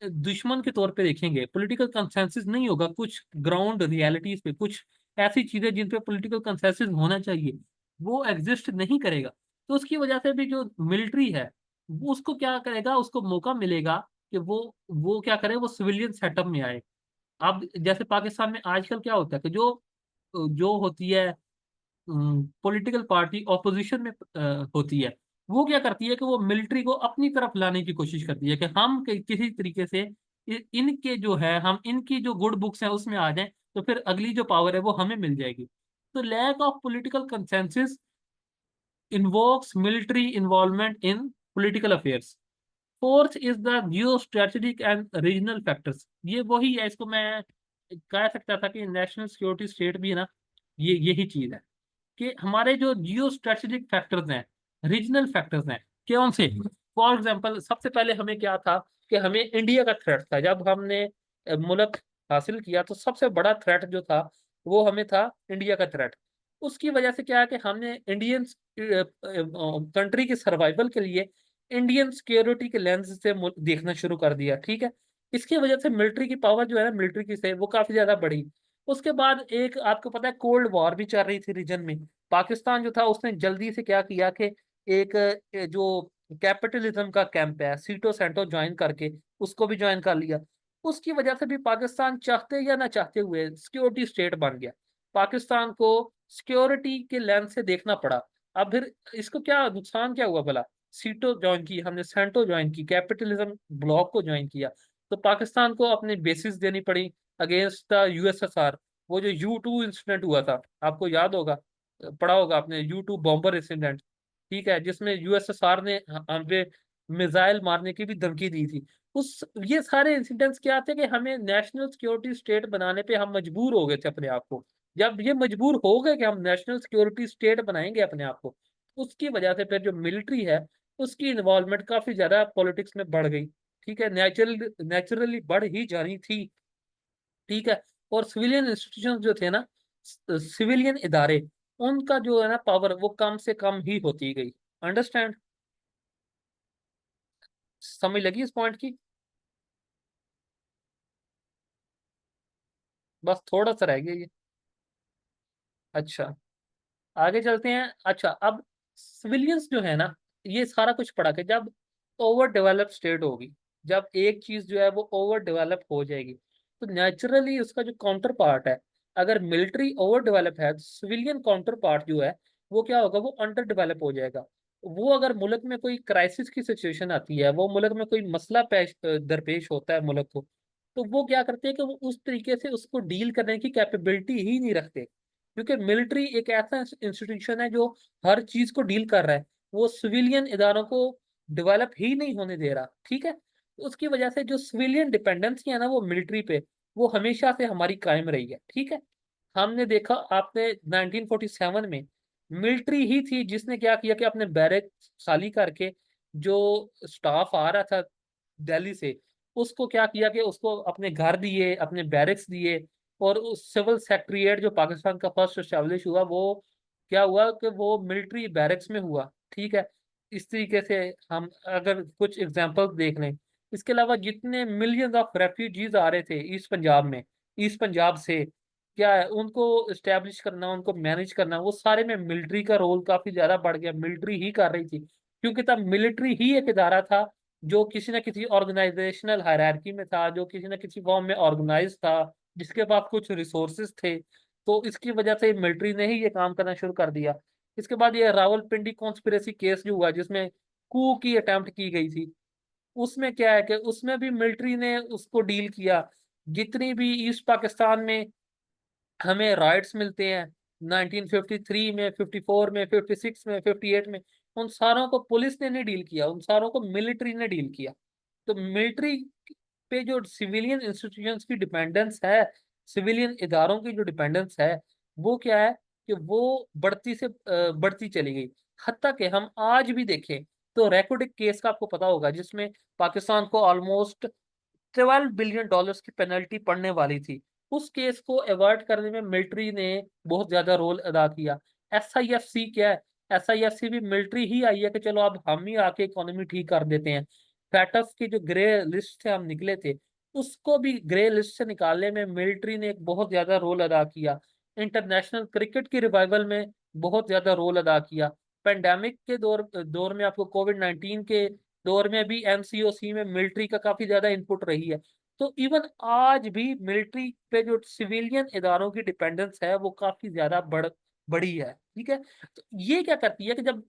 दुश्मन के तौर पे देखेंगे, पॉलिटिकल कंसेंसस नहीं होगा कुछ ग्राउंड रियलिटीज पे, कुछ ऐसी चीजें जिन पे पॉलिटिकल कंसेंसस होना चाहिए वो एग्जिस्ट नहीं करेगा। तो उसकी वजह से भी जो मिलिट्री है वो उसको क्या करेगा, उसको मौका मिलेगा कि वो क्या करे, वो सिविलियन सेटअप में आए। अब जैसे पाकिस्तान में आजकल क्या होता है कि जो जो होती है पॉलिटिकल पार्टी ऑपोजिशन में होती है, वो क्या करती है कि वो मिलिट्री को अपनी तरफ लाने की कोशिश करती है कि हम किसी तरीके से इनके जो है, हम इनकी जो गुड बुक्स हैं उसमें आ जाएं, तो फिर अगली जो पावर है वो हमें मिल जाएगी। तो lack of political consensus invokes military involvement in political affairs. Fourth is the geo strategic and regional factors. ये वही है, इसको मैं कह सकता था कि नेशनल सिक्योरिटी स्टेट भी है ना, ये यही चीज है कि हमारे जो जियो स्ट्रेटेजिक फैक्टर्स हैं, रीजनल फैक्टर्स हैं। कौन से? फॉर एग्जांपल सबसे पहले हमें क्या था कि हमें इंडिया का थ्रेट था। जब हमने मुल्क हासिल किया तो सबसे बड़ा थ्रेट जो था वो हमें था इंडिया का थ्रेट। उसकी वजह से क्या है कि हमने इंडियन कंट्री के सर्वाइवल के लिए इंडियन सिक्योरिटी के लेंस से देखना शुरू कर दिया, ठीक है। इसकी वजह से मिलिट्री की पावर जो है ना, मिलिट्री की से वो काफी ज्यादा बढ़ी। उसके बाद एक आपको पता है कोल्ड वॉर भी चल रही थी रीजन में। पाकिस्तान जो था उसने जल्दी से क्या किया कि एक जो कैपिटलिज्म का कैंप है सीटो सेंटो ज्वाइन करके उसको भी ज्वाइन कर लिया। उसकी वजह से भी पाकिस्तान चाहते या ना चाहते हुए सिक्योरिटी स्टेट बन गया। पाकिस्तान को सिक्योरिटी के लेंस से देखना पड़ा। अब फिर इसको क्या नुकसान क्या हुआ भला? सीटो ज्वाइन की हमने, सेंटो ज्वाइन की, कैपिटलिज्म ब्लॉक को ज्वाइन किया, तो पाकिस्तान को अपनी बेसिस देनी पड़ी अगेंस्ट द यूएसएसआर। वो जो U2 इंसिडेंट हुआ था, आपको याद होगा, पढ़ा होगा आपने, U2 बॉम्बर इंसिडेंट, ठीक है, जिसमें यूएसएसआर ने हम पे मिसाइल मारने की भी धमकी दी थी। उस ये सारे इंसिडेंट्स क्या थे कि हमें नेशनल सिक्योरिटी स्टेट बनाने पे हम मजबूर हो गए थे अपने आप को। जब ये मजबूर हो गए कि हम नेशनल सिक्योरिटी स्टेट बनाएंगे अपने आप को, उसकी वजह से फिर जो मिलिट्री है उसकी इन्वॉल्वमेंट काफी ज्यादा पॉलिटिक्स में बढ़ गई, ठीक है, नेचुरली बढ़ ही जानी थी, ठीक है। और सिविलियन इंस्टीट्यूशन जो थे ना, सिविलियन इदारे, उनका जो है ना पावर वो कम से कम ही होती गई। अंडरस्टैंड? समझ लगी इस पॉइंट की? बस थोड़ा सा रह गया ये। अच्छा, आगे चलते हैं। अच्छा, अब सिविलियंस जो है ना, ये सारा कुछ पढ़ा के जब ओवर डेवलप स्टेट होगी, जब एक चीज जो है वो ओवर डेवलप हो जाएगी, तो नेचुरली उसका जो काउंटर पार्ट है, अगर मिलिट्री ओवर डेवलप है तो सिविलियन काउंटर पार्ट जो है वो क्या होगा, वो अंडर डेवलप हो जाएगा। वो अगर मुल्क में कोई क्राइसिस की सिचुएशन आती है, वो मुल्क में कोई मसला दरपेश होता है मुल्क को, तो वो क्या करते हैं कि वो उस तरीके से उसको डील करने की कैपेबिलिटी ही नहीं रखते। क्योंकि मिलिट्री एक ऐसा इंस्टीट्यूशन है जो हर चीज को डील कर रहा है, वो सिविलियन इदारों को डेवलप ही नहीं होने दे रहा, ठीक है। तो उसकी वजह से जो सिविलियन डिपेंडेंसी है ना वो मिलिट्री पे, वो हमेशा से हमारी कायम रही है, ठीक है। हमने देखा, आपने 1947 में मिलिट्री ही थी जिसने क्या किया कि अपने बैरक खाली करके जो स्टाफ आ रहा था दिल्ली से, उसको क्या किया कि उसको अपने घर दिए, अपने बैरक्स दिए। और उस सिविल सेक्रेटेरिएट जो पाकिस्तान का फर्स्ट एस्टेब्लिश हुआ, वो क्या हुआ कि वो मिलिट्री बैरक्स में हुआ, ठीक है। इस तरीके से हम अगर कुछ एग्जांपल्स देख लें, इसके अलावा जितने मिलियंस ऑफ रेफ्यूजीज आ रहे थे ईस्ट पंजाब में, ईस्ट पंजाब से, क्या है उनको इस्टेब्लिश करना, उनको मैनेज करना, वो सारे में मिलिट्री का रोल काफी ज्यादा बढ़ गया, मिलिट्री ही कर रही थी। क्योंकि तब मिलिट्री ही एक इदारा था जो किसी न किसी ऑर्गेनाइजेशनल हायरार्की में था, जो किसी न किसी फॉर्म में ऑर्गेनाइज था, जिसके पास कुछ रिसोर्सेज थे। तो इसकी वजह से मिलिट्री ने ही ये काम करना शुरू कर दिया। इसके बाद ये रावलपिंडी कॉन्स्पिरेसी केस जो हुआ, जिसमें कू की अटेम्प्ट की गई थी, उसमें क्या है कि उसमें भी मिलिट्री ने उसको डील किया। जितनी भी ईस्ट पाकिस्तान में हमें राइट्स मिलते हैं 1953 में, 54 में, 56 में, 58 में, उन सारों को पुलिस ने नहीं डील किया, उन सारों को मिलिट्री ने डील किया। तो मिलिट्री पे जो सिविलियन इंस्टीट्यूशंस की डिपेंडेंस है, सिविलियन इदारों की जो डिपेंडेंस है, वो क्या है कि वो बढ़ती से बढ़ती चली गई। हत्ता कि हम आज भी देखें तो रैकोडिक केस का आपको पता होगा, जिसमें पाकिस्तान को ऑलमोस्ट $12 बिलियन की पेनल्टी पड़ने वाली थी। उस केस को अवॉइड करने में मिलिट्री ने बहुत ज्यादा रोल अदा किया। SIFC क्या है? SIFC भी मिलिट्री ही आई है कि चलो अब हम ही आके इकोनॉमी ठीक कर देते हैं। फैटफ की जो ग्रे लिस्ट से हम निकले थे, उसको भी ग्रे लिस्ट से निकालने में मिलिट्री ने एक बहुत ज्यादा रोल अदा किया। इंटरनेशनल क्रिकेट की रिवाइवल में बहुत ज्यादा रोल अदा किया। पेंडेमिक के दौर में आपको कोविड-19 के दौर में भी MCOC में मिलिट्री का काफी ज्यादा इनपुट रही है। तो इवन आज भी मिलिट्री पे जो सिविलियन इदारों की डिपेंडेंस है वो काफी ज्यादा बड़ी है, ठीक है। तो ये क्या करती है कि जब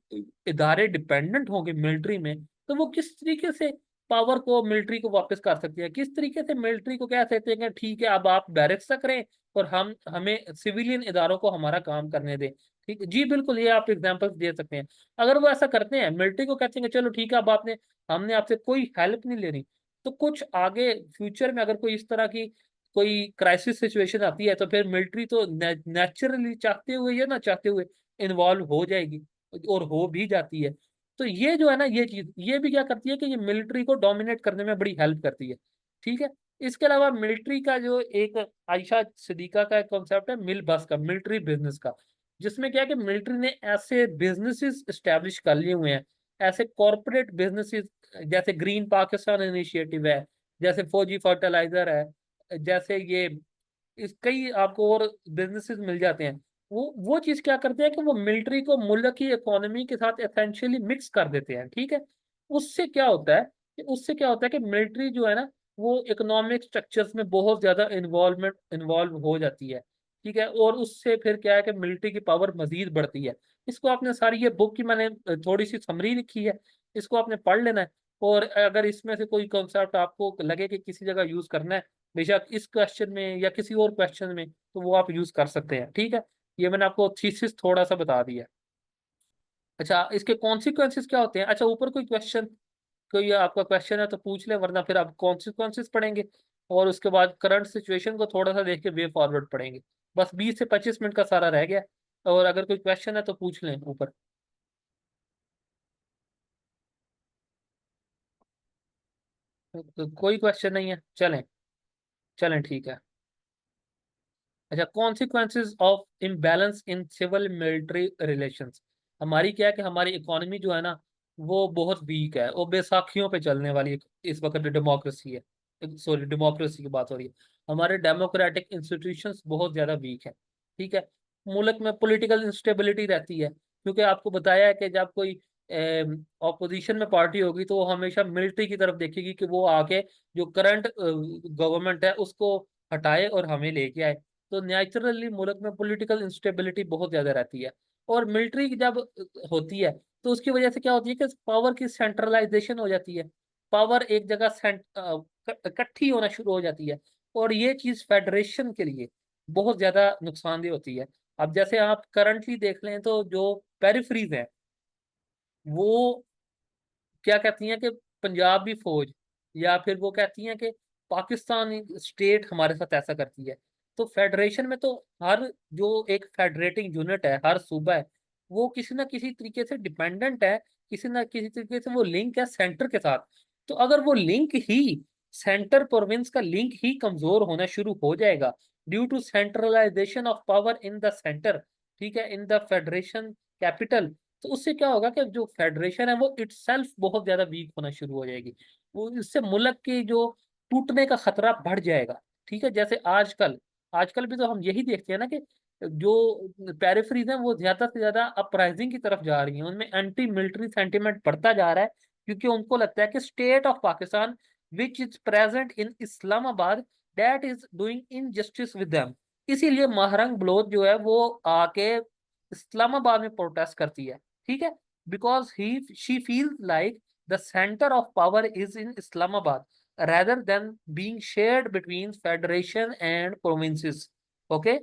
इदारे डिपेंडेंट होंगे मिलिट्री में, तो वो किस तरीके से पावर को मिलिट्री को वापस कर सकती है, किस तरीके से मिलिट्री को कह सकते हैं कि ठीक है अब आप बैरक्स तक करें और हम हमें सिविलियन इदारों को हमारा काम करने दें। ठीक है जी, बिल्कुल, ये आप एग्जांपल्स दे सकते हैं। अगर वो ऐसा करते हैं, मिलिट्री को कहते हैं कि चलो ठीक है अब आपने, हमने आपसे कोई हेल्प नहीं लेनी, तो कुछ आगे फ्यूचर में अगर कोई इस तरह की कोई क्राइसिस सिचुएशन आती है, तो फिर मिलिट्री तो नेचुरली चाहते हुए या ना चाहते हुए इन्वॉल्व हो जाएगी। और हो भी जाती है। तो ये जो है ना, ये चीज ये भी क्या करती है कि ये मिलिट्री को डोमिनेट करने में बड़ी हेल्प करती है। ठीक है। इसके अलावा मिलिट्री का जो एक आयशा सिद्दीका का एक कॉन्सेप्ट है मिल बस का, मिलिट्री बिजनेस का, जिसमें क्या है कि मिलिट्री ने ऐसे बिजनेसेस स्टैब्लिश कर लिए हुए हैं, ऐसे कॉरपोरेट बिजनेसेस, जैसे ग्रीन पाकिस्तान इनिशिएटिव है, जैसे फौजी फर्टिलाइजर है, जैसे ये इस कई आपको और बिजनेसेस मिल जाते हैं। वो चीज क्या करते हैं कि वो मिलिट्री को मुल्क की इकोनॉमी के साथ एसेंशियली मिक्स कर देते हैं। ठीक है। उससे क्या होता है उससे क्या होता है कि मिलिट्री जो है ना, वो इकोनॉमिक स्ट्रक्चर्स में बहुत ज्यादा इन्वॉल्व हो जाती है। ठीक है। और उससे फिर क्या है कि मिलिट्री की पावर मजीद बढ़ती है। इसको आपने सारी, ये बुक की मैंने थोड़ी सी समरी लिखी है, इसको आपने पढ़ लेना है। और अगर इसमें से कोई कॉन्सेप्ट आपको लगे कि किसी जगह यूज करना है, बेशक इस क्वेश्चन में या किसी और क्वेश्चन में, तो वो आप यूज कर सकते हैं। ठीक है। ये मैंने आपको थीसिस थोड़ा सा बता दिया। अच्छा, इसके कॉन्सिक्वेंसेस क्या होते हैं? अच्छा, ऊपर कोई क्वेश्चन, कोई आपका क्वेश्चन है तो पूछ ले, वरना फिर आप कॉन्सिक्वेंसेस पढ़ेंगे और उसके बाद करंट सिचुएशन को थोड़ा सा देख के वे फॉरवर्ड पढ़ेंगे। बस 20 से 25 मिनट का सारा रह गया। और अगर कोई क्वेश्चन है तो पूछ लें ऊपर। तो कोई क्वेश्चन नहीं है, चलें। चलें, ठीक है। अच्छा, consequences of imbalance in civil military relations. हमारी क्या है कि हमारी इकोनॉमी जो है ना, वो बहुत वीक है, वो बैसाखियों पे चलने वाली इस वक्त डेमोक्रेसी है। सॉरी, डेमोक्रेसी की बात हो रही है। हमारे डेमोक्रेटिक इंस्टीट्यूशंस बहुत ज़्यादा वीक है। ठीक है। मुल्क में पॉलिटिकल इंस्टेबिलिटी रहती है, क्योंकि आपको बताया है कि जब कोई ऑपोजिशन में पार्टी होगी तो वो हमेशा मिलिट्री की तरफ देखेगी कि वो आके जो करंट गवर्नमेंट है उसको हटाए और हमें लेके आए। तो नेचुरली मुल्क में पॉलिटिकल इंस्टेबिलिटी बहुत ज्यादा रहती है। और मिलिट्री जब होती है तो उसकी वजह से क्या होती है कि पावर की सेंट्रलाइजेशन हो जाती है। पावर एक जगह इकट्ठी होना शुरू हो जाती है। और ये चीज फेडरेशन के लिए बहुत ज्यादा नुकसानदेह होती है। अब जैसे आप करंटली देख लें तो जो पेरिफेरीज हैं, वो क्या कहती हैं कि पंजाबी फौज, या फिर वो कहती हैं कि पाकिस्तान स्टेट हमारे साथ ऐसा करती है। तो फेडरेशन में तो हर जो एक फेडरेटिंग यूनिट है, हर सूबा है, वो किसी ना किसी तरीके से डिपेंडेंट है, किसी ना किसी तरीके से वो लिंक है सेंटर के साथ। तो अगर वो लिंक ही, सेंटर प्रोविंस का लिंक ही कमजोर होना शुरू हो जाएगा due to centralisation of power in the centre, ठीक है, इन द फेडरेशन कैपिटल, तो उससे क्या होगा कि जो फेडरेशन है वो इटसेल्फ बहुत ज्यादा वीक होना शुरू हो जाएगी। वो इससे मुल्क की जो टूटने का खतरा बढ़ जाएगा। ठीक है। जैसे आजकल आजकल भी तो हम यही देखते हैं ना कि जो पेरिफेरीज हैं वो ज्यादा से ज्यादा अपराइजिंग की तरफ जा रही हैं, उनमें एंटी मिलिट्री सेंटिमेंट बढ़ता जा रहा है, क्योंकि उनको लगता है कि state of Pakistan which is present in Islamabad that is doing injustice with them. इसीलिए महरंग बलोच जो है वो आके इस्लामाबाद में प्रोटेस्ट करती है। ठीक है। Because he she feels like the centre of power is in Islamabad rather than being shared between federation and provinces. Okay.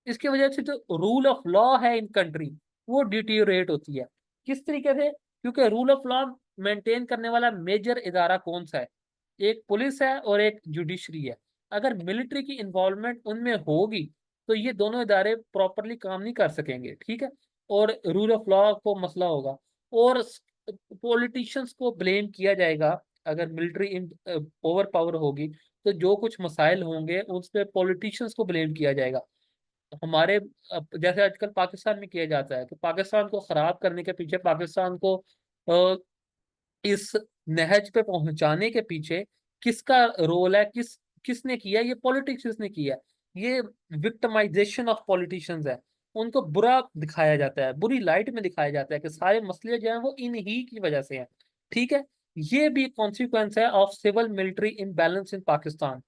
इसकी वजह से जो रूल ऑफ लॉ है इन कंट्री, वो डिटीरियोरेट होती है। किस तरीके से? क्योंकि रूल ऑफ लॉ मेंटेन करने वाला मेजर इदारा कौन सा है? एक पुलिस है और एक जुडिशरी है। अगर मिलिट्री की इन्वॉल्वमेंट उनमें होगी तो ये दोनों इदारे प्रॉपरली काम नहीं कर सकेंगे। ठीक है। और रूल ऑफ लॉ को मसला होगा। और पॉलिटिशियंस को ब्लेम किया जाएगा। अगर मिलिट्री ओवर पावर होगी तो जो कुछ मसाइल होंगे उस पर पॉलिटिशियंस को ब्लेम किया जाएगा। हमारे जैसे आजकल पाकिस्तान में किया जाता है कि पाकिस्तान को खराब करने के पीछे, पाकिस्तान को अ, इस नहज पे पहुंचाने के पीछे किसका रोल है, किसने किया? ये पॉलिटिशियंस ने किया। ये विक्टिमाइजेशन ऑफ पॉलिटिशियंस है। उनको बुरा दिखाया जाता है, बुरी लाइट में दिखाया जाता है कि सारे मसले जो हैं वो इन ही की वजह से हैं। ठीक है। ये भी कॉन्सिक्वेंस है of civil military imbalance in Pakistan.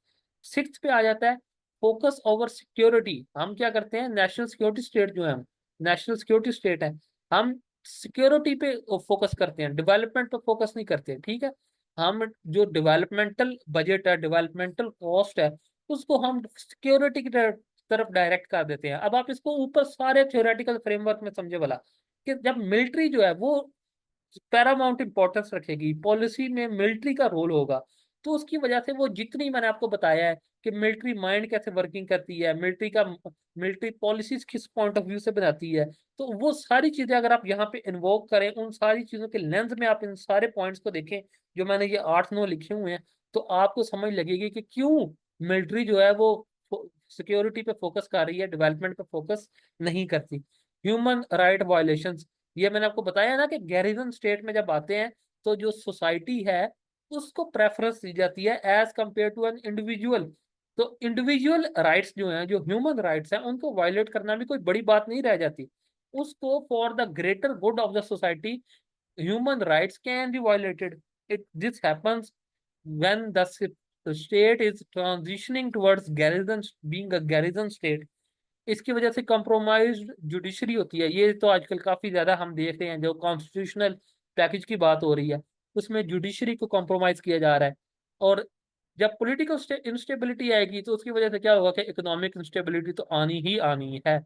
Six पे आ जाता है फोकस ओवर सिक्योरिटी। हम क्या करते हैं? नेशनल सिक्योरिटी स्टेट जो है, हम नेशनल सिक्योरिटी स्टेट है, हम सिक्योरिटी पे फोकस करते हैं, डेवलपमेंट पे फोकस नहीं करते। ठीक है। हम जो डेवलपमेंटल बजट है, डेवलपमेंटल कॉस्ट है, उसको हम सिक्योरिटी की तरफ डायरेक्ट कर देते हैं। अब आप इसको ऊपर सारे थ्योरेटिकल फ्रेमवर्क में समझे वाला कि जब मिलिट्री जो है वो पैरामाउंट इंपॉर्टेंस रखेगी, पॉलिसी में मिलिट्री का रोल होगा, तो उसकी वजह से वो जितनी मैंने आपको बताया है कि मिलिट्री माइंड कैसे वर्किंग करती है, मिलिट्री पॉलिसीज किस पॉइंट ऑफ व्यू से बनाती है, तो वो सारी चीजें अगर आप यहाँ पे इन्वोक करें, उन सारी चीजों के लेंस में आप इन सारे पॉइंट्स को देखें जो मैंने ये 8-9 लिखे हुए हैं, तो आपको समझ लगेगी कि क्यों मिलिट्री जो है वो सिक्योरिटी पे फोकस कर रही है, डेवलपमेंट पे फोकस नहीं करती। ह्यूमन राइट वायलेशंस, ये मैंने आपको बताया ना कि गैरिजन स्टेट में जब आते हैं तो जो सोसाइटी है उसको प्रेफरेंस दी जाती है as compare to an individual. तो इंडिविजुअल राइट्स जो हैं, जो ह्यूमन राइट्स हैं, उनको वायलेट करना भी कोई बड़ी बात नहीं रह जाती। उसको for the greater good of the society human rights can be violated. This happens when the state is transitioning towards garrison, being a garrison state. इसकी वजह से कंप्रोमाइज जुडिशरी होती है। ये तो आजकल काफी ज्यादा हम देख रहे हैं, जो कॉन्स्टिट्यूशनल पैकेज की बात हो रही है उसमें जुडिशरी को कॉम्प्रोमाइज किया जा रहा है। और जब पॉलिटिकल इंस्टेबिलिटी आएगी तो उसकी वजह से क्या होगा कि इकोनॉमिक इंस्टेबिलिटी तो आनी ही आनी है।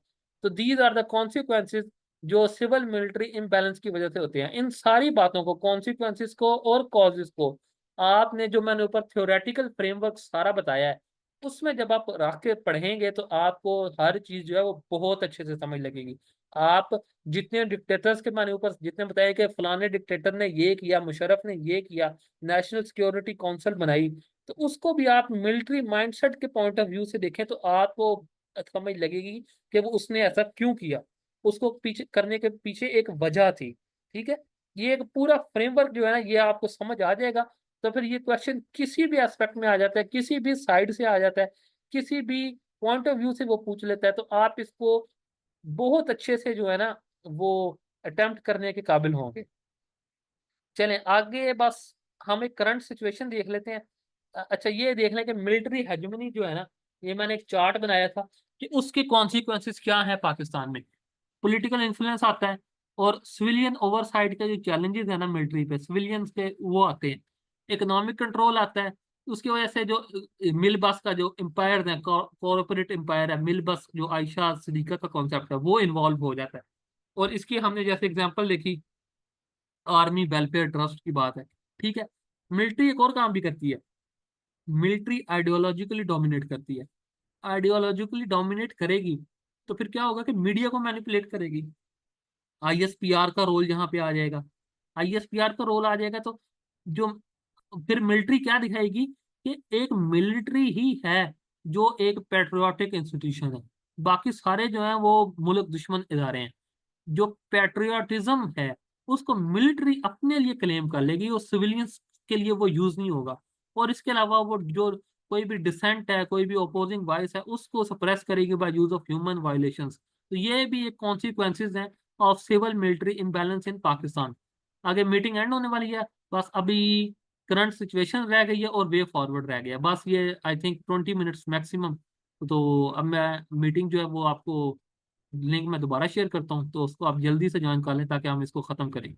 तो दीज आर द कॉन्सिक्वेंसेज जो सिविल मिलिट्री इम्बैलेंस की वजह से होते हैं। इन सारी बातों को, कॉन्सिक्वेंसेज को और कॉजेज को, आपने जो मैंने ऊपर थ्योरेटिकल फ्रेमवर्क सारा बताया है उसमें जब आप रख के पढ़ेंगे तो आपको हर चीज जो है वो बहुत अच्छे से समझ लगेगी। आप जितने डिक्टेटर्स के मैंने ऊपर जितने बताया कि फलाने डिक्टेटर ने ये किया, मुशर्रफ ने ये किया, नेशनल सिक्योरिटी काउंसिल बनाई, तो उसको भी आप मिलिट्री माइंडसेट के पॉइंट ऑफ व्यू से देखें तो आपको समझ लगेगी कि वो उसने ऐसा क्यों किया, उसको पीछे करने के पीछे एक वजह थी। ठीक है, ये एक पूरा फ्रेमवर्क जो है ना ये आपको समझ आ जाएगा। तो फिर ये क्वेश्चन किसी भी एस्पेक्ट में आ जाता है, किसी भी साइड से आ जाता है, किसी भी पॉइंट ऑफ व्यू से वो पूछ लेता है, तो आप इसको बहुत अच्छे से जो है ना वो अटेम्प्ट करने के काबिल होंगे। चलें आगे, बस हम एक करंट सिचुएशन देख लेते हैं। अच्छा ये देख लें कि मिलिट्री हेजेमनी जो है ना, ये मैंने एक चार्ट बनाया था कि उसके कॉन्सिक्वेंसेस क्या है पाकिस्तान में। पॉलिटिकल इन्फ्लुएंस आता है और सिविलियन ओवरसाइट के जो चैलेंजेस है ना मिलिट्री पे, सिविलियंस के वो आते हैं। इकोनॉमिक कंट्रोल आता है, उसकी वजह से जो मिल बस का जो एम्पायर है, कॉर्पोरेट एम्पायर है, मिल बस जो आयशा सदीका का कॉन्सेप्ट है वो इन्वॉल्व हो जाता है। और इसकी हमने जैसे एग्जांपल देखी आर्मी वेलफेयर ट्रस्ट की बात है। ठीक है, मिलिट्री एक और काम भी करती है, मिलिट्री आइडियोलॉजिकली डोमिनेट करती है। आइडियोलॉजिकली डोमिनेट करेगी तो फिर क्या होगा कि मीडिया को मैनिपुलेट करेगी। आईएसपीआर का रोल यहाँ पे आ जाएगा। आईएसपीआर का रोल आ जाएगा तो जो फिर मिलिट्री क्या दिखाएगी कि एक मिलिट्री ही है जो एक पेट्रियोटिक इंस्टीट्यूशन है, बाकी सारे जो हैं वो मुल्क दुश्मन इदारे हैं। जो पैट्रियोटिज्म है उसको मिलिट्री अपने लिए क्लेम कर लेगी और सिविलियंस के लिए वो यूज नहीं होगा। और इसके अलावा वो जो कोई भी डिसेंट है, कोई भी ओपोजिंग वॉइस है, उसको सप्रेस करेगी by use of human violations. तो ये भी एक कॉन्सिक्वेंसेज हैं of civil military imbalance in Pakistan. आगे मीटिंग एंड होने वाली है, बस अभी करंट सिचुएशन रह गई है और वे फॉरवर्ड रह गया, बस ये आई थिंक 20 मिनट्स मैक्सिमम। तो अब मैं मीटिंग जो है वो आपको लिंक मैं दोबारा शेयर करता हूँ, तो उसको आप जल्दी से ज्वाइन कर लें ताकि हम इसको ख़त्म करें।